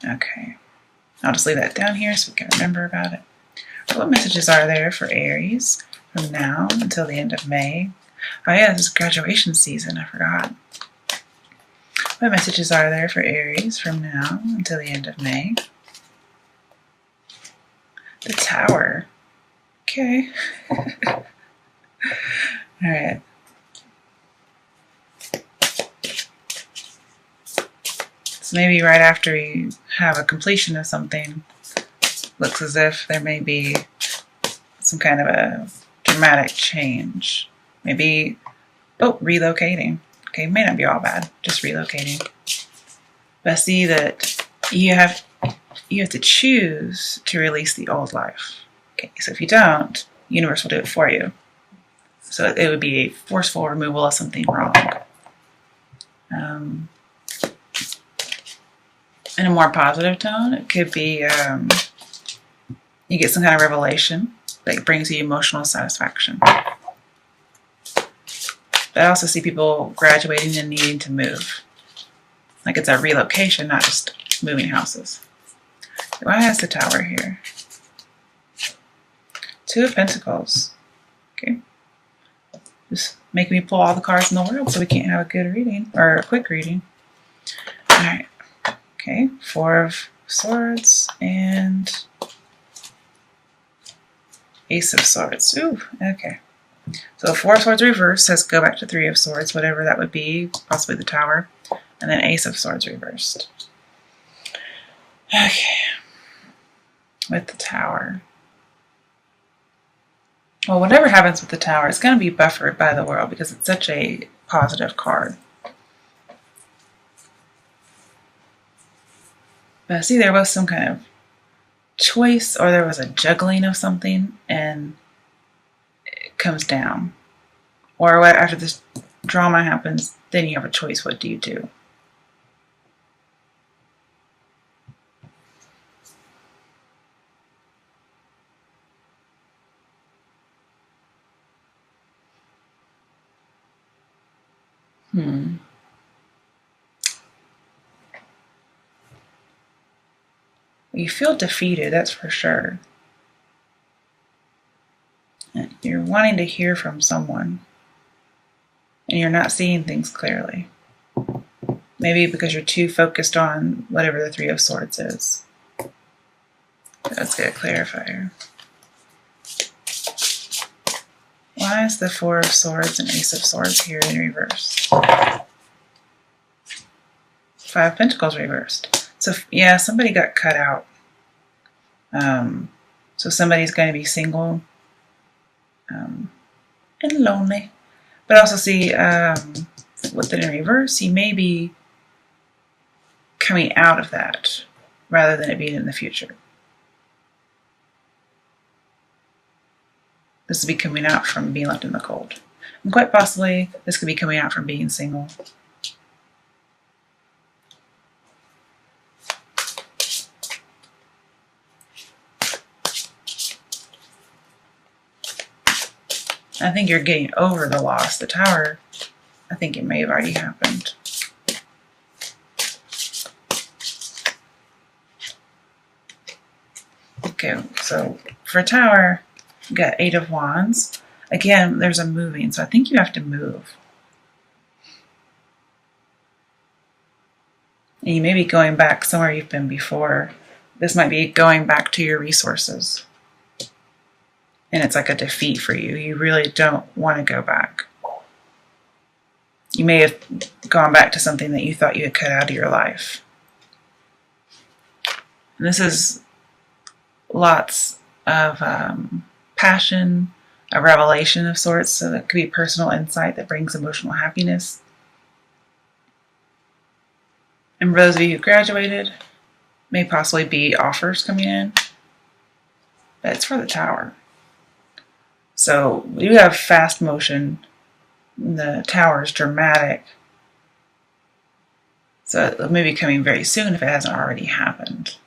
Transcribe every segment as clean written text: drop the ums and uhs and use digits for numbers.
Okay. I'll just leave that down here so we can remember about it. What messages are there for Aries from now until the end of May? Oh yeah, this is graduation season, I forgot. What messages are there for Aries from now until the end of May? The Tower. Okay. Alright. So maybe right after you have a completion of something, looks as if there may be some kind of a dramatic change. Maybe, relocating. Okay, may not be all bad, just relocating. But I see that you have to choose to release the old life. Okay, so if you don't, the universe will do it for you. So it would be a forceful removal of something wrong. In a more positive tone, it could be you get some kind of revelation that brings you emotional satisfaction. But I also see people graduating and needing to move. Like it's a relocation, not just moving houses. Why has the Tower here? Two of Pentacles. Okay. Just make me pull all the cards in the world so we can't have a good reading, or a quick reading. Alright. Okay. Four of Swords and Ace of Swords. Ooh, okay. So Four of Swords reversed says go back to Three of Swords, whatever that would be, possibly the Tower. And then Ace of Swords reversed. Okay. With the Tower. Well, whatever happens with the Tower, it's going to be buffered by the world because it's such a positive card. But I see there was some kind of choice, or there was a juggling of something, and it comes down. Or after this drama happens, then you have a choice. What do you do? You feel defeated, that's for sure. You're wanting to hear from someone, and you're not seeing things clearly. Maybe because you're too focused on whatever the Three of Swords is. Let's get a clarifier. Why is the Four of Swords and Ace of Swords here in reverse? Five of Pentacles reversed. So yeah, somebody got cut out. So somebody's going to be single and lonely. But also see, with it in reverse, you may be coming out of that rather than it being in the future. This would be coming out from being left in the cold. And quite possibly, this could be coming out from being single. I think you're getting over the loss. The Tower, I think it may have already happened. Okay, so for Tower, you got Eight of Wands. Again, there's a moving, so I think you have to move. And you may be going back somewhere you've been before. This might be going back to your resources. And it's like a defeat for you. You really don't want to go back. You may have gone back to something that you thought you had cut out of your life. And this is lots of passion, a revelation of sorts. So that could be personal insight that brings emotional happiness. And for those of you who graduated, may possibly be offers coming in. But it's for the Tower. So we do have fast motion. The Tower is dramatic. So it may be coming very soon if it hasn't already happened.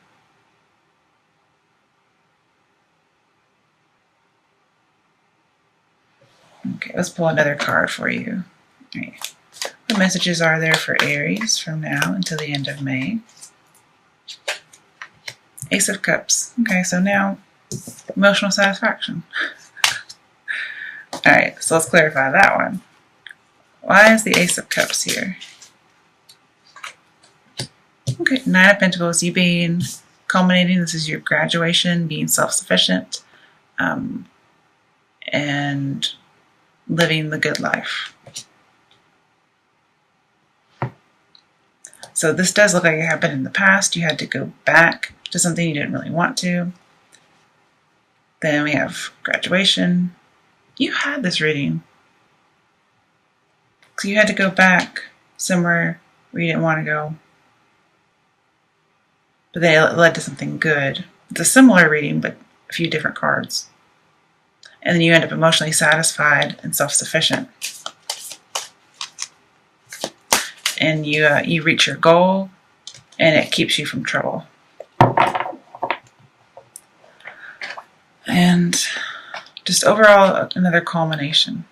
Okay, let's pull another card for you. All right. What messages are there for Aries from now until the end of May? Ace of Cups. Okay, so now emotional satisfaction. Alright, so let's clarify that one. Why is the Ace of Cups here? Okay, Nine of Pentacles, you being culminating, this is your graduation, being self-sufficient, and living the good life. So this does look like it happened in the past. You had to go back to something you didn't really want to. Then we have graduation. You had this reading. So you had to go back somewhere where you didn't want to go. But then it led to something good. It's a similar reading, but a few different cards. And then you end up emotionally satisfied and self-sufficient. And you reach your goal, and it keeps you from trouble. And just overall, another culmination.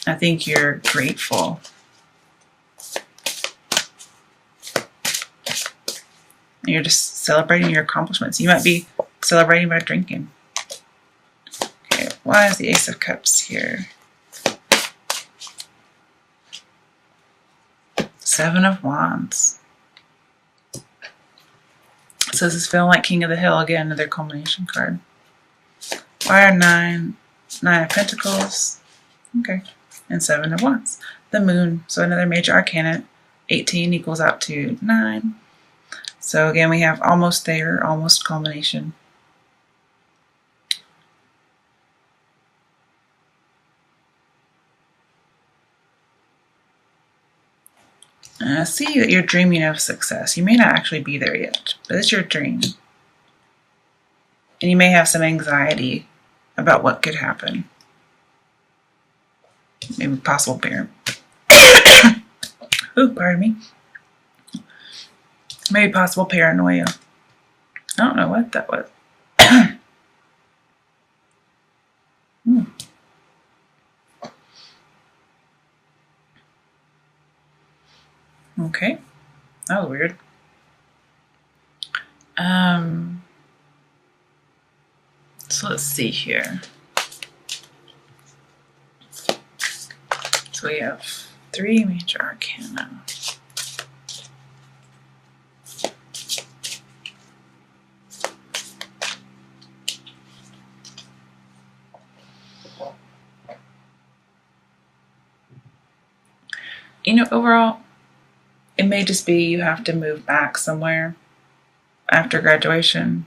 I think you're grateful. You're just celebrating your accomplishments. You might be celebrating by drinking. Okay, why is the Ace of Cups here? Seven of Wands. So this is feeling like King of the Hill. Again, another culmination card. Why are Nine of Pentacles? Okay. And Seven of Wands. The Moon. So another major arcana. 18 equals out to 9. So again, we have almost there, almost culmination. I see that you're dreaming of success. You may not actually be there yet, but it's your dream. And you may have some anxiety about what could happen. Maybe possible parent. Ooh, pardon me. Maybe possible paranoia. I don't know what that was. Okay, that was weird. So let's see here. So we have 3 major arcana. You know, overall, it may just be you have to move back somewhere after graduation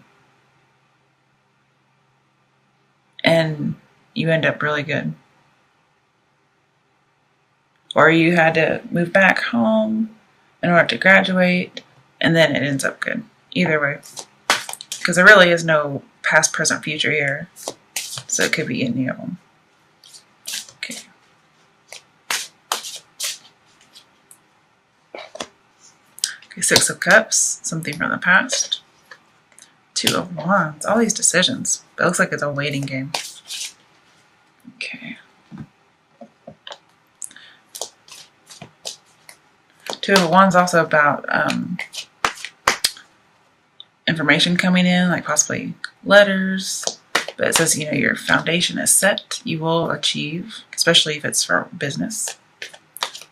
and you end up really good. Or you had to move back home in order to graduate and then it ends up good. Either way. Because there really is no past, present, future here. So it could be any of them. Okay. Okay, 6 of Cups, something from the past. 2 of Wands, all these decisions. It looks like it's a waiting game. Okay. 2 of Wands also about information coming in, like possibly letters. But it says, you know, your foundation is set. You will achieve, especially if it's for business.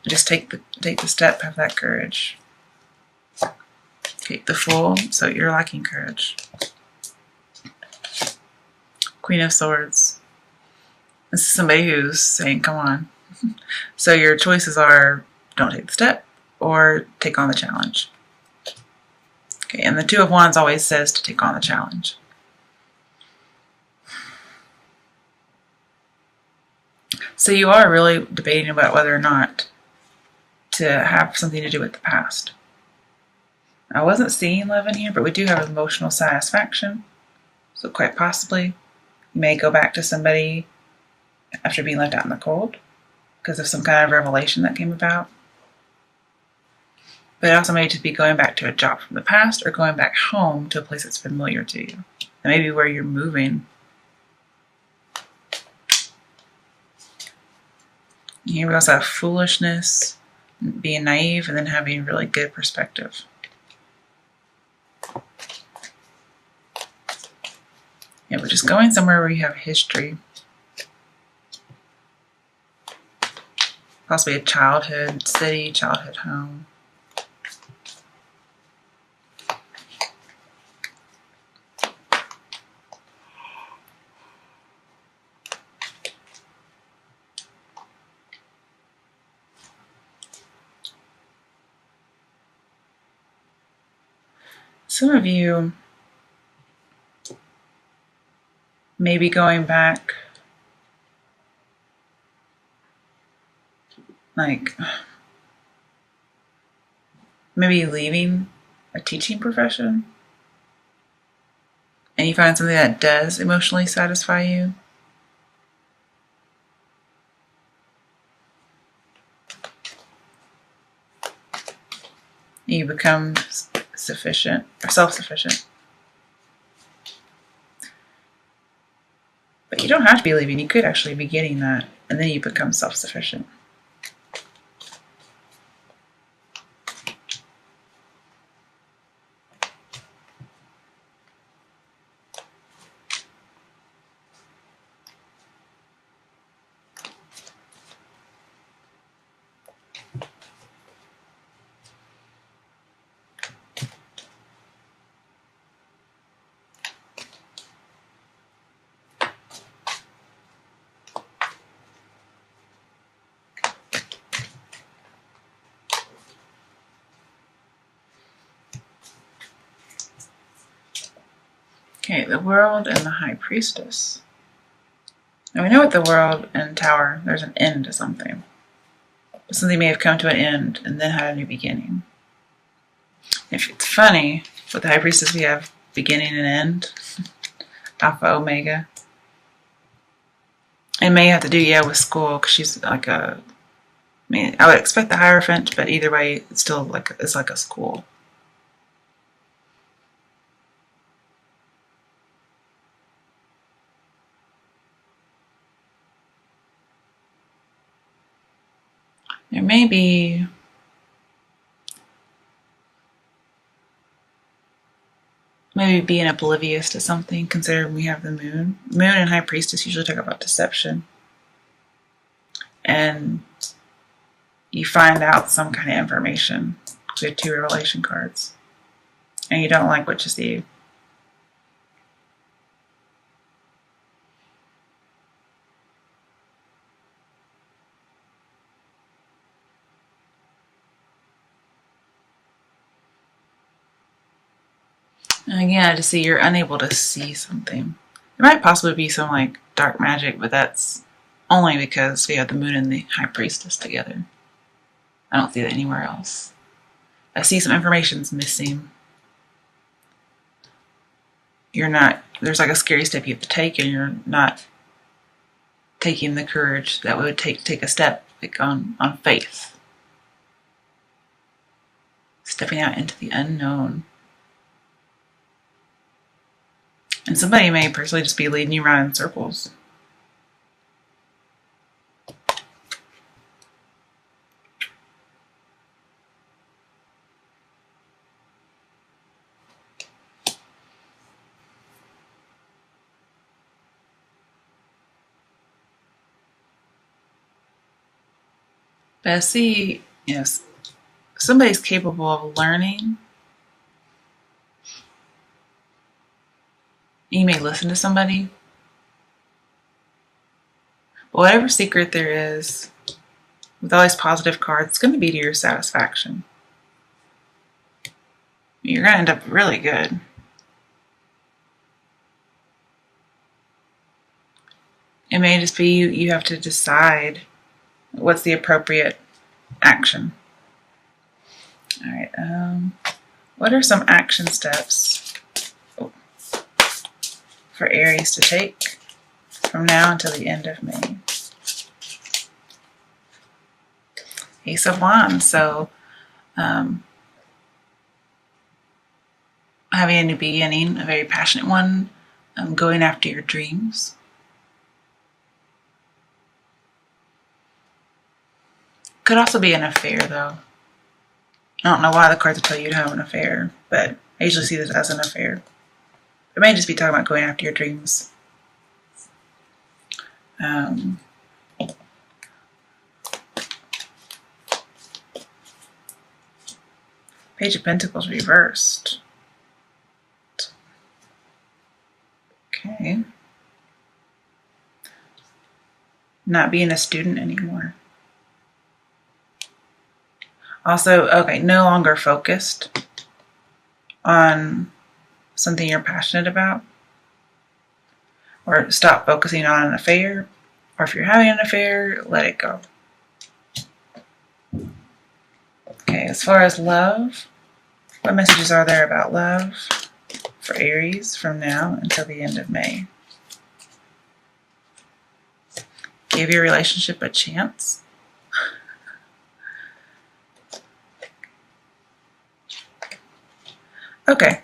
Just take the step, have that courage. Take the Fool, so you're lacking courage. Queen of Swords. This is somebody who's saying, come on. So your choices are don't take the step or take on the challenge. Okay, and the 2 of Wands always says to take on the challenge. So you are really debating about whether or not to have something to do with the past. I wasn't seeing love in here, but we do have emotional satisfaction. So quite possibly, you may go back to somebody after being left out in the cold because of some kind of revelation that came about. But it also may just be going back to a job from the past or going back home to a place that's familiar to you. And maybe where you're moving. Here we also have foolishness, being naive, and then having really good perspective. Yeah, we're just going somewhere where you have history. Possibly a childhood city, childhood home. Some of you may be going back, like maybe leaving a teaching profession, and you find something that does emotionally satisfy you. You become sufficient or self-sufficient. But you don't have to be leaving. You could actually be getting that, and then you become self-sufficient. Okay, the world and the high priestess. Now we know with the world and tower, there's an end to something. But something may have come to an end and then had a new beginning. If it's funny, with the high priestess we have beginning and end, alpha, omega. It may have to do, with school, because she's like I would expect the Hierophant, but either way, it's still it's like a school. There may be maybe being oblivious to something, considering we have the moon. Moon and high priestess usually talk about deception. And you find out some kind of information with 2 revelation cards. And you don't like what you see. And again, I just see you're unable to see something. There might possibly be some like dark magic, but that's only because we have the moon and the high priestess together. I don't see that anywhere else. I see some information's missing. There's like a scary step you have to take, and you're not taking the courage that would take a step like on faith. Stepping out into the unknown. And somebody may personally just be leading you around in circles. But I see, somebody's capable of learning. You may listen to somebody. But whatever secret there is, with all these positive cards, it's going to be to your satisfaction. You're going to end up really good. It may just be you have to decide what's the appropriate action. All right. What are some action steps for Aries to take from now until the end of May? Ace of Wands. So having a new beginning, a very passionate one, going after your dreams. Could also be an affair, though. I don't know why the cards would tell you to have an affair, but I usually see this as an affair. It may just be talking about going after your dreams. Page of Pentacles reversed. Okay. Not being a student anymore. Also, okay, no longer focused on something you're passionate about. Or stop focusing on an affair. Or if you're having an affair, let it go. Okay, as far as love, what messages are there about love for Aries from now until the end of May? Give your relationship a chance. Okay,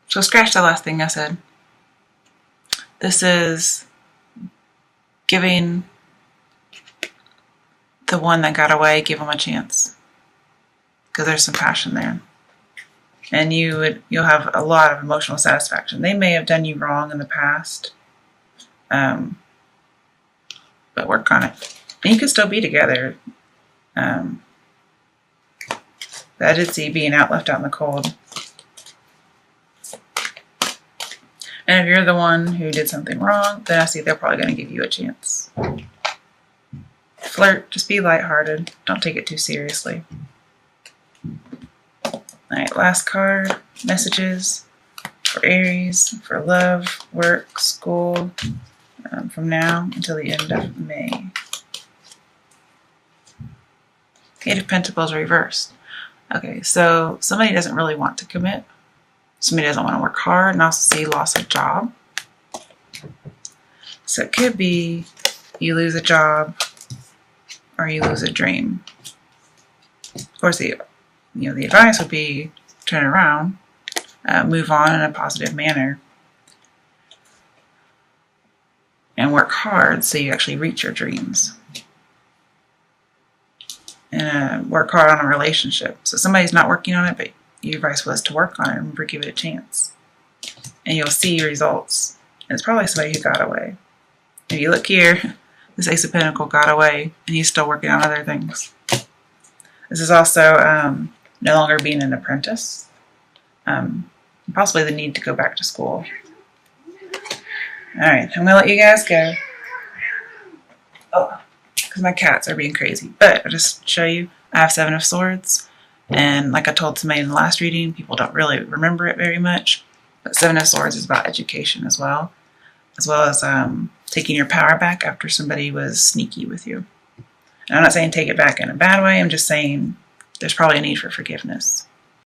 so scratch the last thing I said. This is giving the one that got away, give them a chance. Because there's some passion there. And you'll have a lot of emotional satisfaction. They may have done you wrong in the past. But work on it. And you could still be together. I did see being left out in the cold. And if you're the one who did something wrong, then I see they're probably going to give you a chance. Flirt, just be lighthearted. Don't take it too seriously. Alright, last card. Messages for Aries, for love, work, school, from now until the end of May. Eight of Pentacles reversed. Okay, so somebody doesn't really want to commit. Somebody doesn't want to work hard, and also see loss of job. So it could be you lose a job or you lose a dream. Of course, the advice would be turn around, move on in a positive manner, and work hard so you actually reach your dreams. And work hard on a relationship. So somebody's not working on it, but your advice was to work on it and give it a chance. And you'll see results. And it's probably somebody who got away. If you look here, this Ace of Pentacles got away, and he's still working on other things. This is also no longer being an apprentice. Possibly the need to go back to school. Alright, I'm going to let you guys go. Oh, because my cats are being crazy. But I'll just show you, I have Seven of Swords. And like I told somebody in the last reading, people don't really remember it very much. But Seven of Swords is about education as well as taking your power back after somebody was sneaky with you. And I'm not saying take it back in a bad way. I'm just saying there's probably a need for forgiveness.